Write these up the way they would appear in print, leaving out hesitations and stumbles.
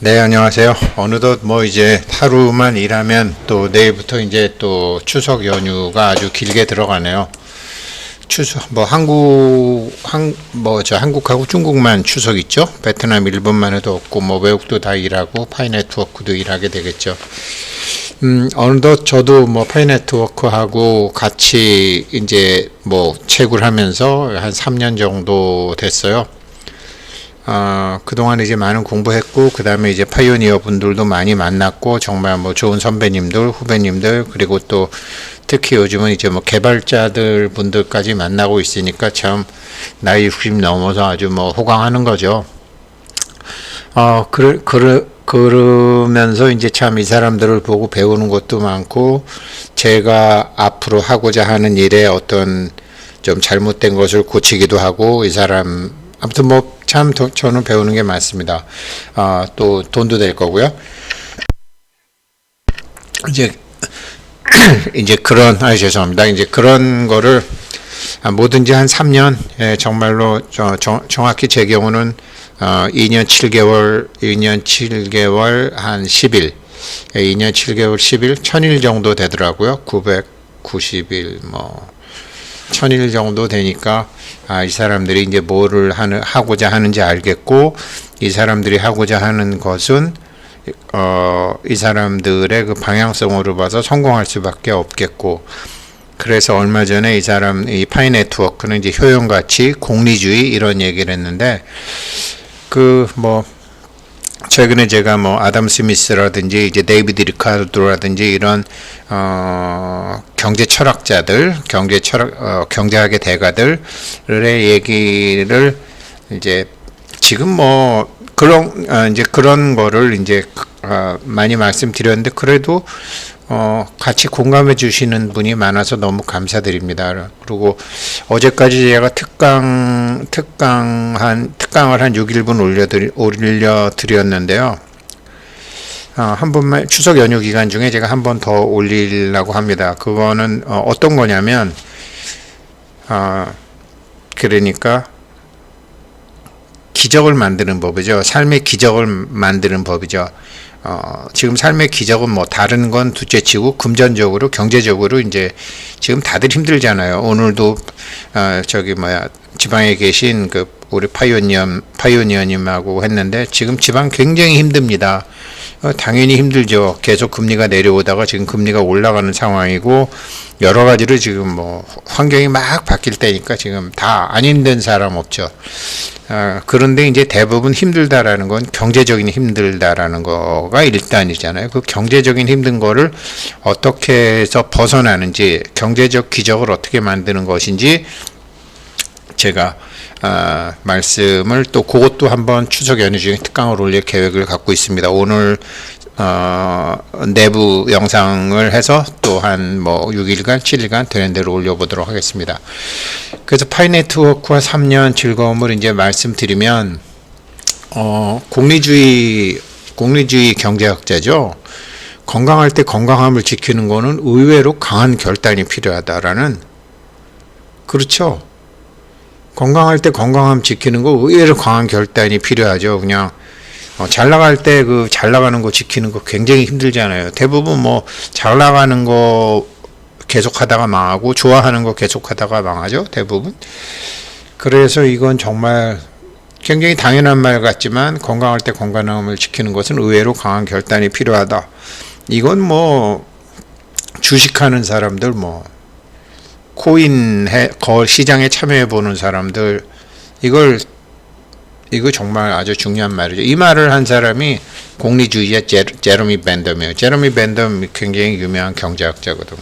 네, 안녕하세요. 어느덧 뭐 이제 하루만 일하면 또 내일부터 이제 또 추석 연휴가 아주 길게 들어가네요. 추석 뭐 한국하고 중국만 추석 있죠. 베트남, 일본만 해도 없고 뭐 외국도 다 일하고 파이네트워크도 일하게 되겠죠. 어느덧 저도 뭐 파이네트워크하고 같이 이제 뭐 채굴 하면서 한 3년 정도 됐어요. 그동안 이제 많은 공부했고, 그 다음에 이제 파이오니어 분들도 많이 만났고, 정말 뭐 좋은 선배님들, 후배님들, 그리고 또 특히 요즘은 이제 뭐 개발자들 분들까지 만나고 있으니까 참 나이 60 넘어서 아주 뭐 호강하는 거죠. 그러면서 이제 참 이 사람들을 보고 배우는 것도 많고, 제가 앞으로 하고자 하는 일에 어떤 좀 잘못된 것을 고치기도 하고, 이 사람, 아무튼 뭐 참 저는 배우는 게 많습니다. 또 돈도 될 거고요. 이제 이제 그런 죄송합니다. 이제 그런 거를 뭐든지 한 3년 정말로 정확히 제 경우는 2년 7개월 한 10일 2년 7개월 10일 1000일 정도 되더라고요. 990일 뭐 1000일 정도 되니까 이 사람들이 이제 뭐를 하고자 하는지 알겠고, 이 사람들이 하고자 하는 것은 이 사람들의 그 방향성으로 봐서 성공할 수밖에 없겠고, 그래서 얼마 전에 이 파이네트워크는 이제 효용가치, 공리주의 이런 얘기를 했는데, 최근에 제가 뭐 아담 스미스라든지 이제 데이비드 리카르도라든지 이런 경제 철학자들, 경제학의 대가들의 얘기를 이제 지금 뭐 이제 그런 거를 이제 많이 말씀드렸는데, 그래도 같이 공감해 주시는 분이 많아서 너무 감사드립니다. 그리고 어제까지 제가 특강을 한 6일분 올려드렸는데요. 한 번만 추석 연휴 기간 중에 제가 한 번 더 올리려고 합니다. 그거는 어떤 거냐면, 그러니까 기적을 만드는 법이죠. 삶의 기적을 만드는 법이죠. 지금 삶의 기적은 뭐 다른 건 둘째치고 금전적으로 경제적으로 이제 지금 다들 힘들잖아요. 오늘도 지방에 계신 우리 파이오니어님하고 했는데, 지금 지방 굉장히 힘듭니다. 당연히 힘들죠. 계속 금리가 내려오다가 지금 금리가 올라가는 상황이고, 여러 가지로 지금 뭐 환경이 막 바뀔 때니까 지금 다 안 힘든 사람 없죠. 그런데 이제 대부분 힘들다라는 건 경제적인 힘들다라는 거가 일단이잖아요. 그 경제적인 힘든 거를 어떻게 해서 벗어나는지, 경제적 기적을 어떻게 만드는 것인지 제가 말씀을 또 그것도 한번 추석 연휴 중에 특강을 올릴 계획을 갖고 있습니다. 오늘 내부 영상을 해서 또 한 뭐 6일간 7일간 되는 대로 올려보도록 하겠습니다. 그래서 파이네트워크와 3년 즐거움을 이제 말씀드리면, 공리주의 경제학자죠. 건강할 때 건강함을 지키는 거는 의외로 강한 결단이 필요하다라는, 그렇죠. 건강할 때 건강함 지키는 거 의외로 강한 결단이 필요하죠. 그냥 잘 나갈 때 잘 나가는 거 지키는 거 굉장히 힘들잖아요. 대부분 뭐 잘 나가는 거 계속하다가 망하고 좋아하는 거 계속하다가 망하죠. 대부분. 그래서 이건 정말 굉장히 당연한 말 같지만, 건강할 때 건강함을 지키는 것은 의외로 강한 결단이 필요하다. 이건 뭐 주식하는 사람들, 뭐 시장에 참여해 보는 사람들, 이거 정말 아주 중요한 말이죠. 이 말을 한 사람이 공리주의자 제러미 벤덤이에요. 제러미 벤덤 굉장히 유명한 경제학자거든요.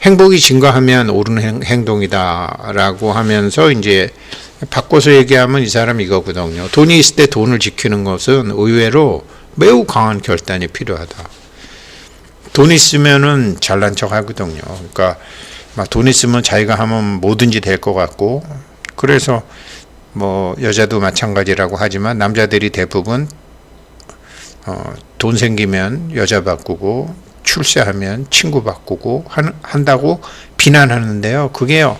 행복이 증가하면 옳은 행동이다라고 하면서 이제 바꿔서 얘기하면 이 사람 이거거든요. 돈이 있을 때 돈을 지키는 것은 의외로 매우 강한 결단이 필요하다. 돈 있으면은 잘난 척 하거든요. 그러니까 막 돈 있으면 자기가 하면 뭐든지 될 것 같고, 그래서 뭐 여자도 마찬가지라고 하지만 남자들이 대부분 돈 생기면 여자 바꾸고 출세하면 친구 바꾸고 한다고 비난하는데요. 그게요,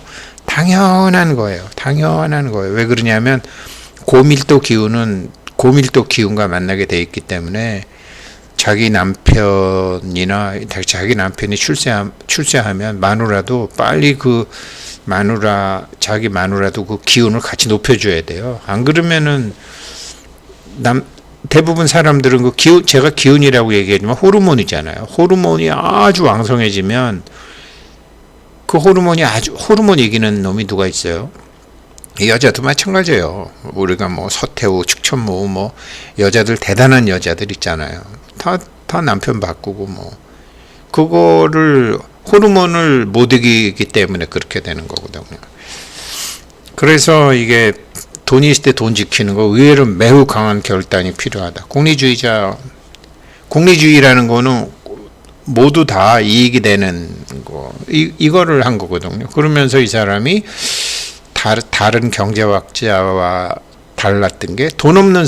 당연한 거예요. 당연한 거예요. 왜 그러냐면 고밀도 기후는 고밀도 기운과 만나게 돼 있기 때문에 자기 남편이나 자기 남편이 출세하면 마누라도 빨리 자기 마누라도 그 기운을 같이 높여줘야 돼요. 안 그러면은 대부분 사람들은 그 기운, 제가 기운이라고 얘기하지만 호르몬이잖아요. 호르몬이 아주 왕성해지면 그 호르몬 이기는 놈이 누가 있어요? 여자도 마찬가지예요. 우리가 뭐 서태후, 축천모 뭐 여자들 대단한 여자들 있잖아요. 다 남편 바꾸고 뭐 그거를 호르몬을 못 이기기 때문에 그렇게 되는 거거든요. 그래서 이게 돈이 있을 때 돈 지키는 거 의외로 매우 강한 결단이 필요하다. 공리주의라는 거는 모두 다 이익이 되는 거 이거를 한 거거든요. 그러면서 이 사람이 다른 경제학자와 달랐던 게 돈 없는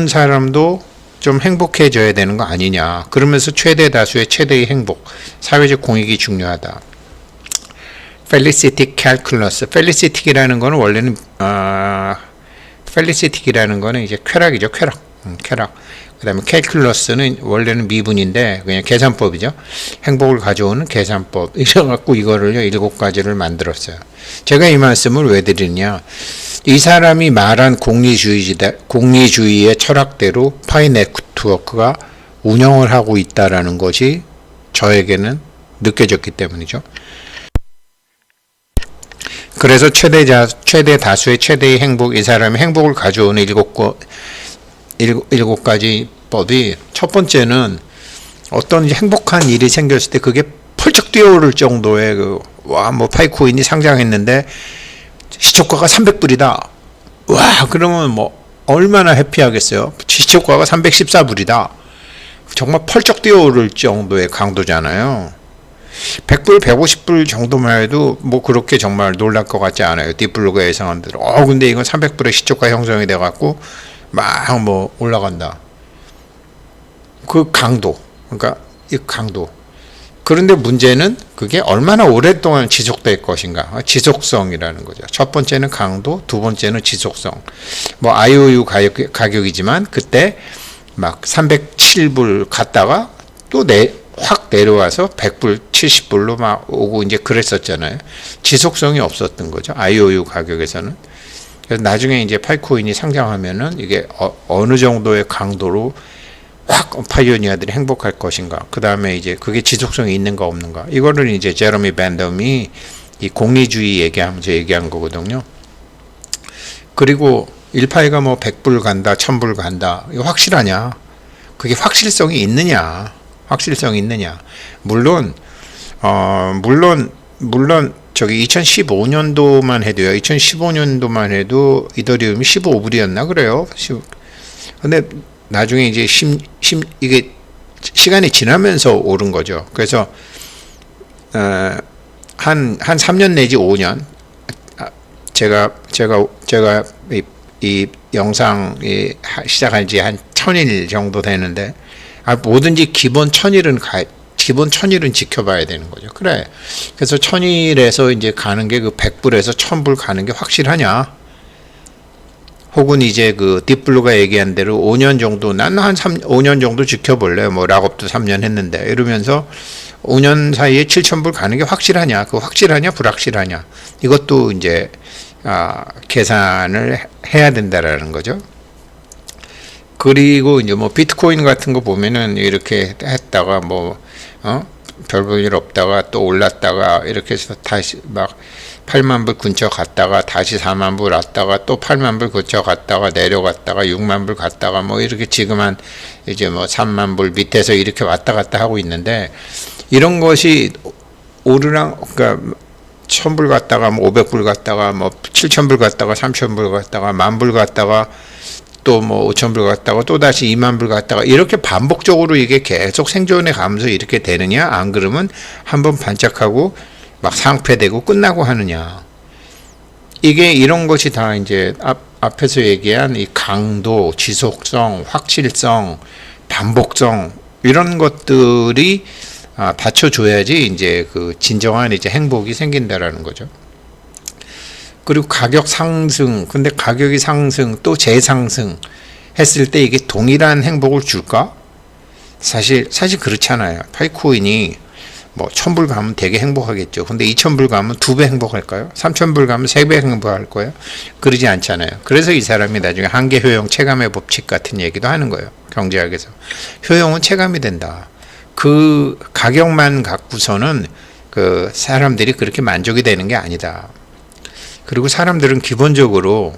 사람도 좀 행복해져야 되는 거 아니냐. 그러면서 최대 다수의 최대의 행복, 사회적 공익이 중요하다. 펠리시틱 캘큘러스. 펠리시틱이라는 거는 원래는 이제 쾌락이죠. 쾌락. 그다음에 캘큘러스는 원래는 미분인데 그냥 계산법이죠. 행복을 가져오는 계산법. 이래갖고 이거를요 7가지를 만들었어요. 제가 이 말씀을 왜 드리냐? 이 사람이 말한 공리주의의 철학대로 파이 네트워크가 운영을 하고 있다라는 것이 저에게는 느껴졌기 때문이죠. 그래서 최대 다수의 최대의 행복, 이 사람의 행복을 가져오는 7가지 법이, 첫 번째는 어떤 행복한 일이 생겼을 때 그게 펄쩍 뛰어오를 정도의 파이코인이 상장했는데 시초가가 300불이다. 와, 그러면 뭐 얼마나 해피하겠어요. 시초가가 314불이다. 정말 펄쩍 뛰어오를 정도의 강도잖아요. 100불, 150불 정도만 해도 뭐 그렇게 정말 놀랄 것 같지 않아요. 딥블로그 예상한 대로. 근데 이건 300불의 시초가 형성이 돼갖고 막 뭐 올라간다. 그 강도. 그러니까 이 강도. 그런데 문제는 그게 얼마나 오랫동안 지속될 것인가. 지속성이라는 거죠. 첫 번째는 강도, 두 번째는 지속성. 뭐 IOU 가격이지만 그때 막 307불 갔다가 또 확 내려와서 100불, 70불로 막 오고 이제 그랬었잖아요. 지속성이 없었던 거죠. IOU 가격에서는. 그래서 나중에 이제 파이코인이 상장하면은 이게 어느 정도의 강도로 확 파이오니어들이 행복할 것인가. 그 다음에 이제 그게 지속성이 있는가 없는가. 이거를 이제 제러미 밴덤이 이 공리주의 얘기하면서 얘기한 거거든요. 그리고 1파이가 뭐 100불 간다, 1000불 간다. 이거 확실하냐? 그게 확실성이 있느냐? 물론 저기 2015년도만 해도요. 2015년도만 해도 이더리움이 15불이었나 그래요. 근데 나중에 이제 이게 시간이 지나면서 오른 거죠. 그래서 한 3년 내지 5년 제가 이 영상이 시작한 지 한 1000일 정도 되는데 뭐든지 기본 1000일은 지켜봐야 되는 거죠. 그래. 그래서 1000일에서 이제 가는 게 그 100불에서 1000불 가는 게 확실하냐? 혹은 이제 그 딥블루가 얘기한 대로 5년 정도, 난 한 5년 정도 지켜볼래. 뭐 락업도 3년 했는데 이러면서 5년 사이에 7000불 가는 게 확실하냐? 그 확실하냐? 불확실하냐? 이것도 이제 계산을 해야 된다라는 거죠. 그리고 이제 뭐 비트코인 같은 거 보면은 이렇게 했다가 별 볼 일 없다가 또 올랐다가 이렇게 해서 다시 막 8만 불 근처 갔다가 다시 4만 불 왔다가 또 8만 불 근처 갔다가 내려갔다가 6만 불 갔다가 뭐 이렇게 지금 한 이제 뭐 3만 불 밑에서 이렇게 왔다 갔다 하고 있는데, 이런 것이 그러니까 1000불 갔다가 뭐 500불 갔다가 뭐 7000불 갔다가 3000불 갔다가 10,000불 갔다가 또 뭐 5,000불 갔다가 또 다시 20,000불 갔다가 이렇게 반복적으로 이게 계속 생존해 가면서 이렇게 되느냐, 안 그러면 한번 반짝하고 막 상폐되고 끝나고 하느냐. 이게 이런 것이 다 이제 앞에서 얘기한 이 강도, 지속성, 확실성, 반복성 이런 것들이 받쳐줘야지 이제 그 진정한 이제 행복이 생긴다라는 거죠. 그리고 가격 상승, 근데 가격이 상승 또 재상승 했을 때 이게 동일한 행복을 줄까? 사실 그렇잖아요. 파이코인이 뭐 1000불 가면 되게 행복하겠죠. 근데 2000불 가면 2배 행복할까요? 3000불 가면 3배 행복할 거예요? 그러지 않잖아요. 그래서 이 사람이 나중에 한계 효용 체감의 법칙 같은 얘기도 하는 거예요. 경제학에서. 효용은 체감이 된다. 그 가격만 갖고서는 그 사람들이 그렇게 만족이 되는 게 아니다. 그리고 사람들은 기본적으로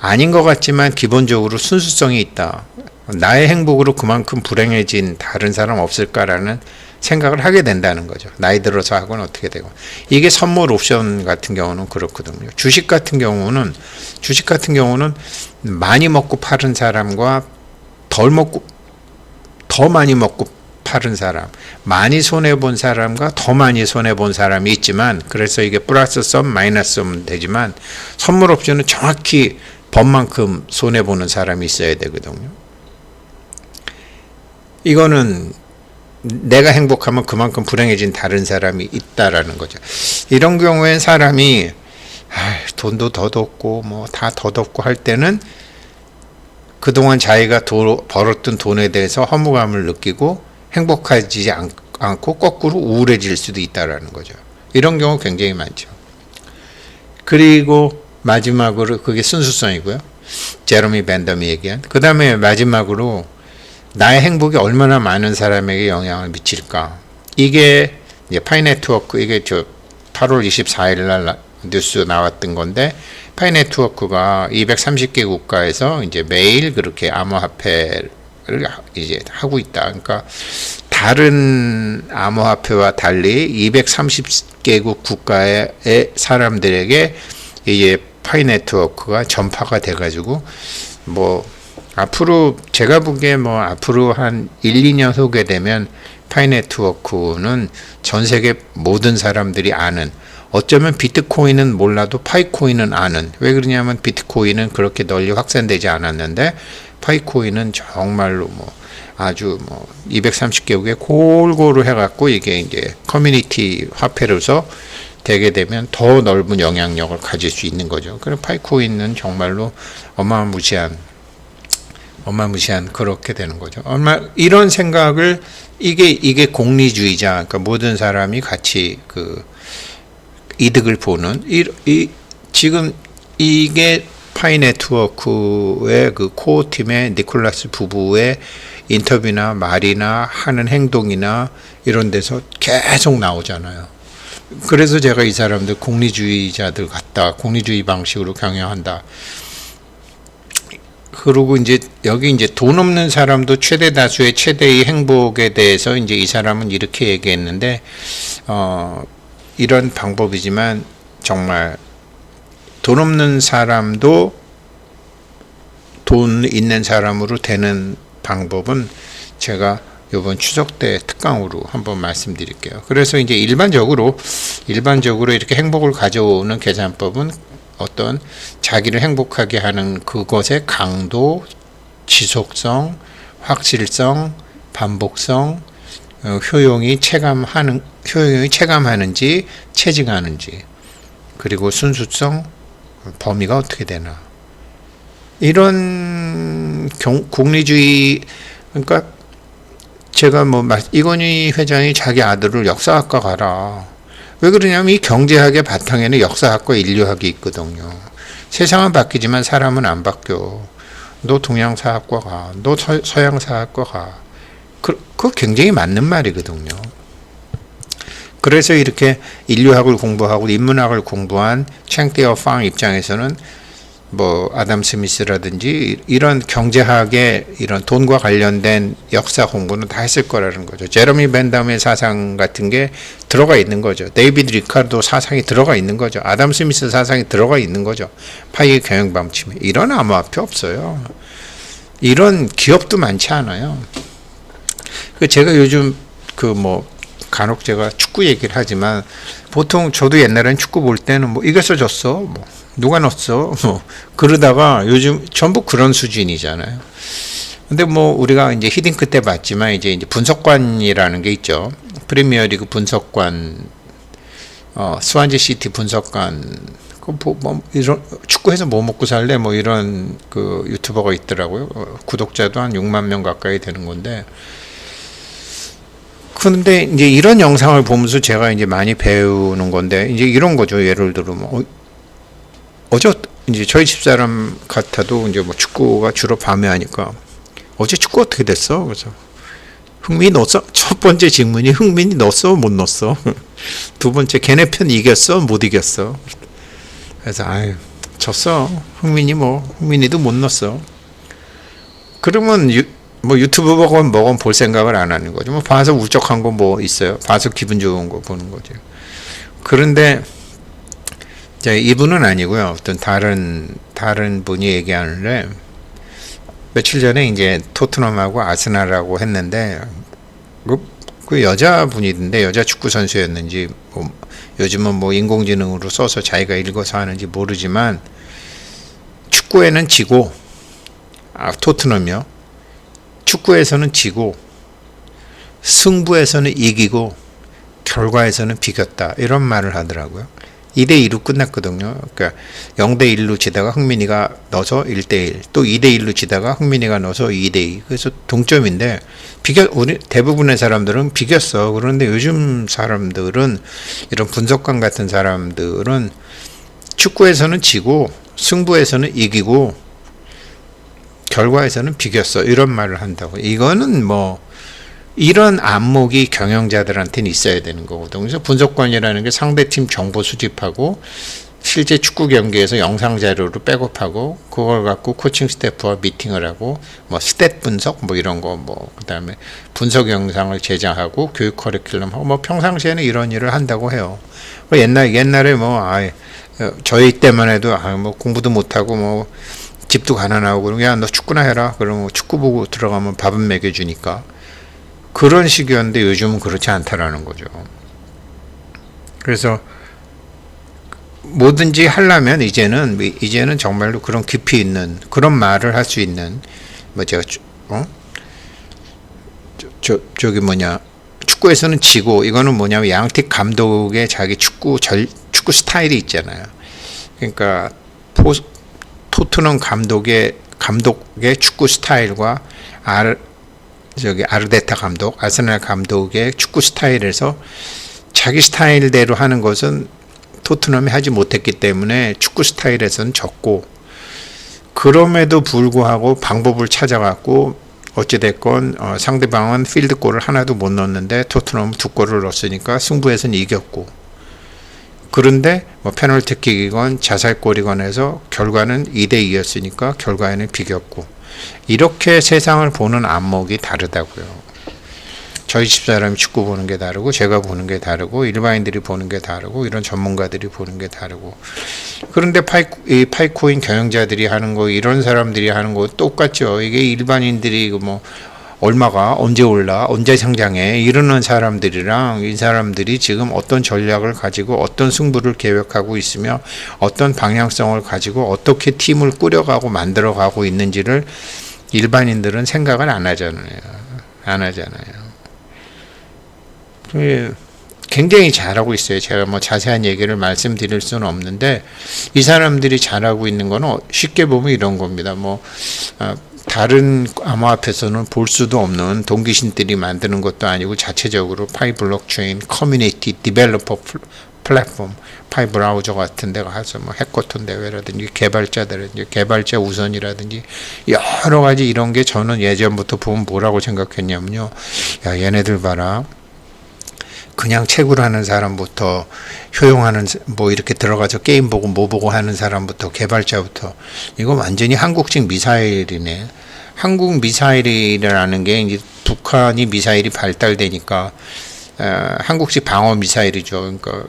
아닌 것 같지만 기본적으로 순수성이 있다. 나의 행복으로 그만큼 불행해진 다른 사람 없을까라는 생각을 하게 된다는 거죠. 나이 들어서 하고는 어떻게 되고. 이게 선물 옵션 같은 경우는 그렇거든요. 주식 같은 경우는 많이 먹고 파는 사람과 덜 먹고 더 많이 먹고 파는 사람, 많이 손해본 사람과 더 많이 손해본 사람이 있지만, 그래서 이게 플러스 썸 마이너스 썸 되지만, 선물 옵션은 정확히 번만큼 손해보는 사람이 있어야 되거든요. 이거는 내가 행복하면 그만큼 불행해진 다른 사람이 있다라는 거죠. 이런 경우엔 사람이 돈도 더덥고 뭐 다 더덥고 할 때는 그동안 자기가 벌었던 돈에 대해서 허무감을 느끼고 행복하지 않고 거꾸로 우울해질 수도 있다라는 거죠. 이런 경우 굉장히 많죠. 그리고 마지막으로 그게 순수성이고요. 제러미 벤덤이 얘기한. 그 다음에 마지막으로 나의 행복이 얼마나 많은 사람에게 영향을 미칠까. 이게 이제 파이네트워크, 이게 저 8월 24일 날 뉴스 나왔던 건데, 파이네트워크가 230개 국가에서 이제 매일 그렇게 암호화폐를 이제 하고 있다. 그러니까 다른 암호화폐와 달리 230개국 국가의 사람들에게 이제 파이네트워크가 전파가 돼가지고 뭐 앞으로 제가 보기에 뭐 앞으로 한 1, 2년 후게 되면 파이네트워크는 전 세계 모든 사람들이 아는, 어쩌면 비트코인은 몰라도 파이코인은 아는. 왜 그러냐면 비트코인은 그렇게 널리 확산되지 않았는데 파이코인은 정말로 뭐 아주 뭐 230개국에 골고루 해갖고 이게 이제 커뮤니티 화폐로서 되게 되면 더 넓은 영향력을 가질 수 있는 거죠. 그래서 파이코인은 정말로 어마무시한 그렇게 되는 거죠. 이런 생각을 이게 공리주의자, 그러니까 모든 사람이 같이 그 이득을 보는 지금 이게 파이네트워크의 그 코어 팀의 니콜라스 부부의 인터뷰나 말이나 하는 행동이나 이런 데서 계속 나오잖아요. 그래서 제가 이 사람들 공리주의자들 같다, 공리주의 방식으로 경영한다. 그리고 이제 여기 이제 돈 없는 사람도 최대 다수의 최대의 행복에 대해서 이제 이 사람은 이렇게 얘기했는데, 이런 방법이지만 정말 돈 없는 사람도 돈 있는 사람으로 되는 방법은 제가 이번 추석 때 특강으로 한번 말씀드릴게요. 그래서 이제 일반적으로 이렇게 행복을 가져오는 계산법은 어떤 자기를 행복하게 하는 그것의 강도, 지속성, 확실성, 반복성, 효용이 체감하는지 체증하는지, 그리고 순수성, 범위가 어떻게 되나. 이런 공리주의, 그러니까 제가 뭐 이건희 회장이 자기 아들을 역사학과 가라. 왜 그러냐면 이 경제학의 바탕에는 역사학과 인류학이 있거든요. 세상은 바뀌지만 사람은 안 바뀌어. 너 동양사학과 가. 너 서양사학과 가. 그거 굉장히 맞는 말이거든요. 그래서 이렇게 인류학을 공부하고 인문학을 공부한 챙띠어 팡 입장에서는 뭐 아담 스미스라든지 이런 경제학의 이런 돈과 관련된 역사 공부는 다 했을 거라는 거죠. 제러미 벤담의 사상 같은 게 들어가 있는 거죠. 데이비드 리카르도 사상이 들어가 있는 거죠. 아담 스미스 사상이 들어가 있는 거죠. 파이의 경영 방침에. 이런 암호화폐 없어요. 이런 기업도 많지 않아요. 제가 요즘 간혹 제가 축구 얘기를 하지만, 보통 저도 옛날엔 축구 볼 때는 뭐 이겼어 졌어, 뭐 누가 넣었어, 뭐 그러다가 요즘 전부 그런 수준이잖아요. 근데 뭐 우리가 이제 히딩크 때 봤지만 이제 분석관이라는 게 있죠. 프리미어리그 분석관, 스완지 시티 분석관, 뭐 이런 축구해서 뭐 먹고 살래? 뭐 이런 그 유튜버가 있더라고요. 구독자도 한 6만 명 가까이 되는 건데. 그런데 이제 이런 영상을 보면서 제가 이제 많이 배우는 건데 이제 이런 거죠. 예를 들어 뭐 어제 이제 저희 집사람 같아도 이제 뭐 축구가 주로 밤에 하니까 어제 축구 어떻게 됐어? 그래서 흥민이 넣었어? 첫 번째 질문이 흥민이 넣었어? 못 넣었어? 두 번째 걔네 편 이겼어? 못 이겼어? 그래서 아유 졌어. 흥민이도 못 넣었어. 그러면 뭐 유튜브 보고 뭐건 볼 생각을 안 하는 거죠. 뭐 봐서 울적한 거 뭐 있어요. 봐서 기분 좋은 거 보는 거죠. 그런데 이분은 아니고요. 어떤 다른 분이 얘기하는데 며칠 전에 이제 토트넘하고 아스날하고 했는데 그 여자분이던데 여자 축구 선수였는지 뭐 요즘은 뭐 인공지능으로 써서 자기가 읽어서 하는지 모르지만 축구에는 지고 토트넘이요. 축구에서는 지고 승부에서는 이기고 결과에서는 비겼다 이런 말을 하더라고요. 2대2로 끝났거든요. 그러니까 0대1로 지다가 흥민이가 넣어서 1대1 또 2대1로 지다가 흥민이가 넣어서 2대2 그래서 동점인데 우리 대부분의 사람들은 비겼어. 그런데 요즘 사람들은 이런 분석관 같은 사람들은 축구에서는 지고 승부에서는 이기고 결과에서는 비겼어 이런 말을 한다고. 이거는 뭐 이런 안목이 경영자들한테는 있어야 되는 거거든요. 그래서 분석관이라는 게 상대팀 정보 수집하고 실제 축구 경기에서 영상 자료로 백업하고 그걸 갖고 코칭 스태프와 미팅을 하고 뭐 스탯 분석 뭐 이런 거 뭐 그다음에 분석 영상을 제작하고 교육 커리큘럼 하고 뭐 평상시에는 이런 일을 한다고 해요. 옛날에 뭐 저희 때만 해도 뭐 공부도 못 하고 뭐 집도 가난하고 그러면 야 너 축구나 해라. 그러면 축구 보고 들어가면 밥은 먹여주니까 그런 식이었는데 요즘은 그렇지 않다라는 거죠. 그래서 뭐든지 하려면 이제는 정말로 그런 깊이 있는 그런 말을 할 수 있는 뭐 제가 축구에서는 지고 이거는 뭐냐면 양팀 감독의 자기 축구 스타일이 있잖아요. 그러니까 토트넘 감독의 축구 스타일과 아르테타 감독, 아스날 감독의 축구 스타일에서 자기 스타일대로 하는 것은 토트넘이 하지 못했기 때문에 축구 스타일에서는 졌고 그럼에도 불구하고 방법을 찾아갖고 어찌됐건 상대방은 필드골을 하나도 못 넣었는데 토트넘은 2골을 넣었으니까 승부에서는 이겼고 그런데 뭐 페널티킥이건 자살골이건 해서 결과는 2대2였으니까 결과에는 비겼고 이렇게 세상을 보는 안목이 다르다고요. 저희 집사람이 축구 보는 게 다르고 제가 보는 게 다르고 일반인들이 보는 게 다르고 이런 전문가들이 보는 게 다르고 그런데 파이코인 경영자들이 하는 거 이런 사람들이 하는 거 똑같죠. 이게 일반인들이 뭐 얼마가 언제 올라 언제 상장해 이러는 사람들이랑 이 사람들이 지금 어떤 전략을 가지고 어떤 승부를 계획하고 있으며 어떤 방향성을 가지고 어떻게 팀을 꾸려가고 만들어가고 있는지를 일반인들은 생각을 안 하잖아요. 굉장히 잘하고 있어요. 제가 뭐 자세한 얘기를 말씀드릴 수는 없는데 이 사람들이 잘하고 있는 거는 쉽게 보면 이런 겁니다. 다른 암호화폐에서는 볼 수도 없는 동기신들이 만드는 것도 아니고 자체적으로 파이 블록체인 커뮤니티 디벨로퍼 플랫폼 파이 브라우저 같은 데 가서 뭐 해커톤 대회라든지 개발자 우선이라든지 여러 가지 이런 게 저는 예전부터 보면 뭐라고 생각했냐면요. 야 얘네들 봐라. 그냥 채굴 하는 사람부터 효용하는 뭐 이렇게 들어가서 게임 보고 뭐 보고 하는 사람부터 개발자부터 이거 완전히 한국식 미사일이네. 한국 미사일이라는 게 이제 북한이 미사일이 발달되니까 한국식 방어 미사일이죠. 그러니까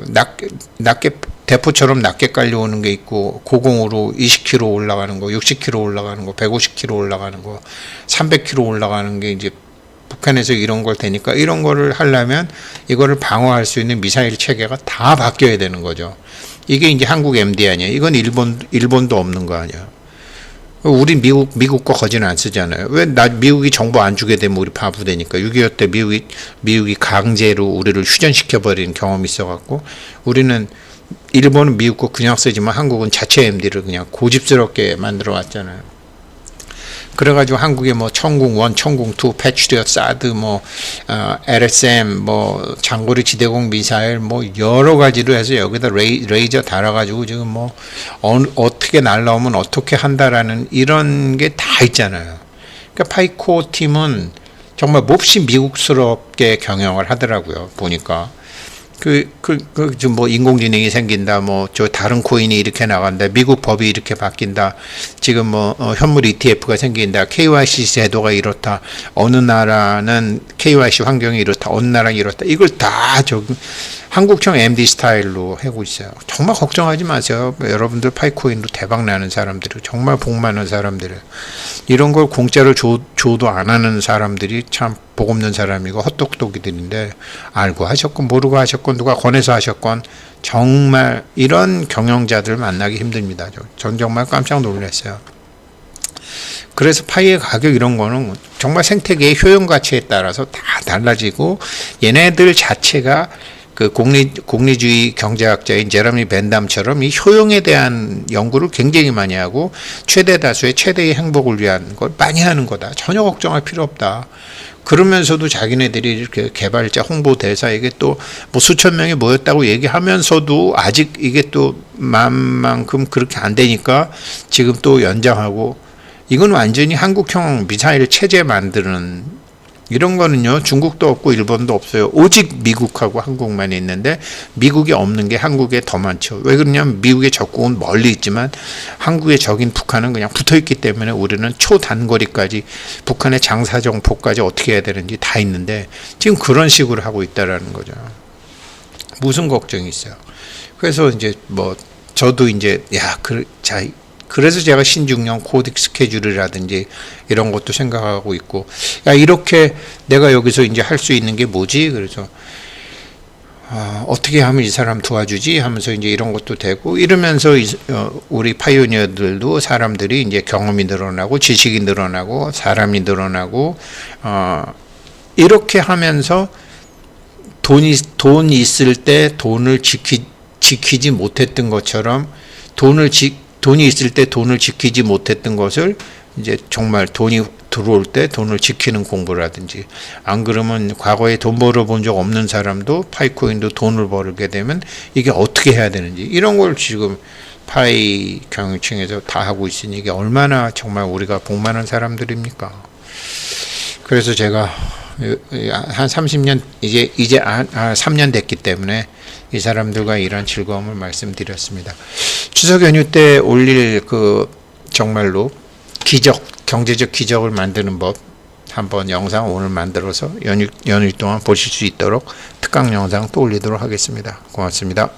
낮게 대포처럼 낮게 깔려오는 게 있고 고공으로 20km 올라가는 거, 60km 올라가는 거, 150km 올라가는 거, 300km 올라가는 게 이제 북한에서 이런 걸 되니까 이런 거를 하려면 이거를 방어할 수 있는 미사일 체계가 다 바뀌어야 되는 거죠. 이게 이제 한국 MD 아니야. 이건 일본도 없는 거 아니야. 우리 미국 거 거진 안 쓰잖아요. 왜 미국이 정보 안 주게 되면 우리 바보 되니까. 6.25 때 미국이 강제로 우리를 휴전시켜버리는 경험이 있어갖고 우리는 일본은 미국 거 그냥 쓰지만 한국은 자체 MD를 그냥 고집스럽게 만들어 왔잖아요. 그래가지고 한국에 뭐 천궁 1, 천궁 2, 패트리엇, 사드, 뭐 LSM, 뭐 장거리 지대공 미사일, 뭐 여러 가지로 해서 여기다 레이저 달아가지고 지금 뭐 어떻게 날라오면 어떻게 한다라는 이런 게 다 있잖아요. 그러니까 파이코 팀은 정말 몹시 미국스럽게 경영을 하더라고요. 보니까. 지금 뭐 인공지능이 생긴다, 뭐 저 다른 코인이 이렇게 나간다, 미국 법이 이렇게 바뀐다, 지금 뭐 현물 ETF가 생긴다, KYC 제도가 이렇다, 어느 나라는 KYC 환경이 이렇다, 어느 나라는 이렇다, 이걸 다 한국형 MD 스타일로 하고 있어요. 정말 걱정하지 마세요. 여러분들 파이코인으로 대박 나는 사람들이 정말 복 많은 사람들을 이런 걸 공짜로 줘도 안 하는 사람들이 참 복 없는 사람이고 헛똑똑이들인데 알고 하셨건 모르고 하셨건 누가 권해서 하셨건 정말 이런 경영자들 만나기 힘듭니다. 전 정말 깜짝 놀랐어요. 그래서 파이의 가격 이런 거는 정말 생태계의 효용 가치에 따라서 다 달라지고 얘네들 자체가 그 공리주의 경제학자인 제러미 벤담처럼 이 효용에 대한 연구를 굉장히 많이 하고 최대 다수의 최대의 행복을 위한 걸 많이 하는 거다. 전혀 걱정할 필요 없다. 그러면서도 자기네들이 이렇게 개발자 홍보대사에게 또 뭐 수천 명이 모였다고 얘기하면서도 아직 이게 또 마음만큼 그렇게 안 되니까 지금 또 연장하고 이건 완전히 한국형 미사일 체제 만드는 이런 거는요 중국도 없고 일본도 없어요. 오직 미국하고 한국만 있는데 미국이 없는 게 한국에 더 많죠. 왜 그러냐면 미국의 적국은 멀리 있지만 한국의 적인 북한은 그냥 붙어있기 때문에 우리는 초단거리까지 북한의 장사정포까지 어떻게 해야 되는지 다 있는데 지금 그런 식으로 하고 있다라는 거죠. 무슨 걱정이 있어요. 그래서 이제 뭐 저도 이제 그래서 제가 신중형 코딩 스케줄이라든지 이런 것도 생각하고 있고, 야, 이렇게 내가 여기서 이제 할 수 있는 게 뭐지? 그래서, 어떻게 하면 이 사람 도와주지? 하면서 이제 이런 것도 되고, 이러면서 우리 파이오니어들도 사람들이 이제 경험이 늘어나고, 지식이 늘어나고, 사람이 늘어나고, 이렇게 하면서 돈이 있을 때 돈을 지키지 못했던 것처럼 돈이 있을 때 돈을 지키지 못했던 것을 이제 정말 돈이 들어올 때 돈을 지키는 공부라든지 안 그러면 과거에 돈 벌어본 적 없는 사람도 파이코인도 돈을 벌게 되면 이게 어떻게 해야 되는지 이런 걸 지금 파이 경영층에서 다 하고 있으니 이게 얼마나 정말 우리가 복 많은 사람들입니까? 그래서 제가 한 30년 이제 3년 됐기 때문에 이 사람들과 이런 즐거움을 말씀드렸습니다. 추석 연휴 때 올릴 정말로 경제적 기적을 만드는 법 한번 영상 오늘 만들어서 연휴 동안 보실 수 있도록 특강 영상 또 올리도록 하겠습니다. 고맙습니다.